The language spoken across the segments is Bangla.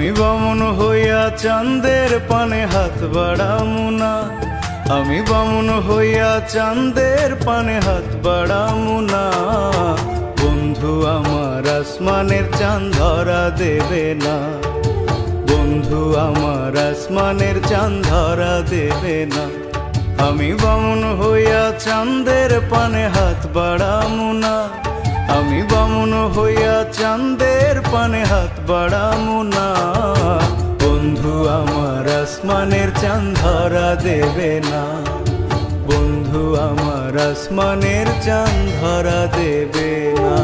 আমি বামুন হইয়া চাঁদের পানে হাত বাড়ামু না, আমি বামুন হইয়া চাঁদের পানে হাত বাড়ামু না। বন্ধু আমার আসমানের চাঁদ ধরা দেবে না, বন্ধু আমার আসমানের চাঁদ ধরা দেবে না। আমি বামুন হইয়া চাঁদের পানে হাত বাড়ামু না, আমি বামুন হইয়া চাঁদের পানে হাত বাড়ামু না। বন্ধু আমার আসমানের চাঁদ ধরা দেবে না, বন্ধু আমার আসমানের চাঁদ ধরা দেবে না।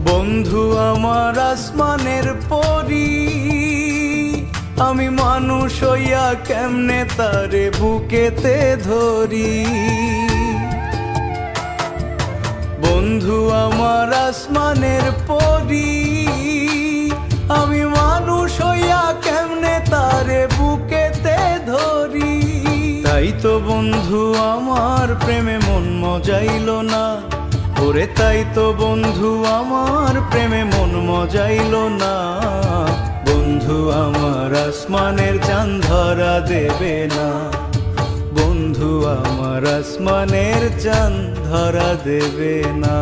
বন্ধু আমার আসমানের পরি, আমি মানুষ হইয়া কেমনে তারে বুকেতে ধরি। বন্ধু আমার আসমানের পরি, আমি মানুষ হইয়া কেমনে তারে বুকেতে ধরি। তাই তো বন্ধু আমার প্রেমে মন মজাইল না, ওরে তাই তো বন্ধু আমার প্রেমে মন মজাইল না। বন্ধু আমার আসমানের চাঁদ ধরা দেবে না, বন্ধু আমার আসমানের চাঁদ ধরা দেবে না।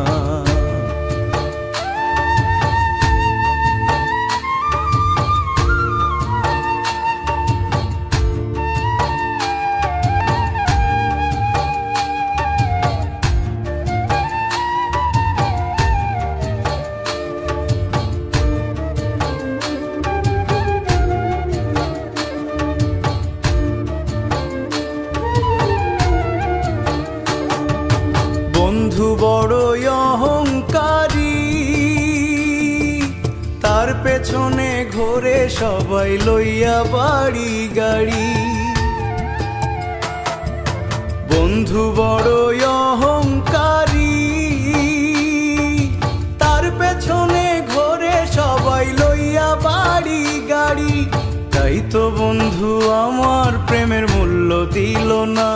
বন্ধু বড়ই অহংকারী, তার পেছনে ঘোরে সবাই লইয়া বাড়ি গাড়ি। বন্ধু বড়ই অহংকারী, তার পেছনে ঘোরে সবাই লইয়া বাড়ি গাড়ি। তাই তো বন্ধু আমার প্রেমের মূল্য দিল না,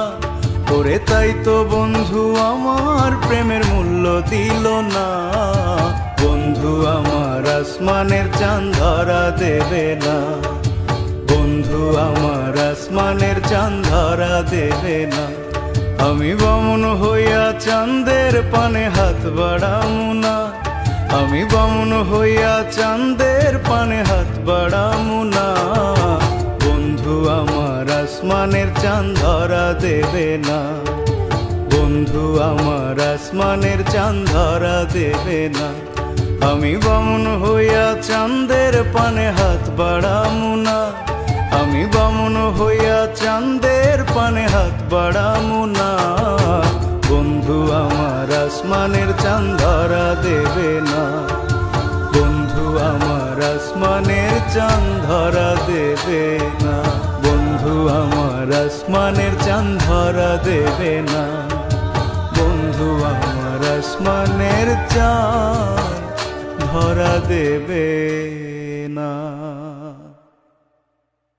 ওরে তাই তো বন্ধু আমার প্রেমের মূল্য দিল না। বন্ধু আমার আসমানের চাঁদ ধরা দেবে না, বন্ধু আমার আসমানের চাঁদ ধরা দেবে না। আমি বামুন হইয়া চাঁদের পানে হাত বাড়ামু না, আমি বামুন হইয়া চাঁদের পানে হাত বাড়ামু না। বন্ধু আমার আসমানের চাঁদ ধরা দেবে না, বন্ধু আমার আসমানের চাঁদ ধরা দেবে না। আমি বামুন হইয়া চাঁদের পানে হাত বাড়ামু না, আমি বামুন হইয়া চাঁদের পানে হাত বাড়ামু না। বন্ধু আমার আসমানের চাঁদ ধরা দেবে না, বন্ধু আমার আসমানের চাঁদ ধরা দেবে না, বন্ধু আমার আসমানের চাঁদ ধরা দেবে না, বন্ধু আমার আসমানের চাঁদ ধরা দেবে না।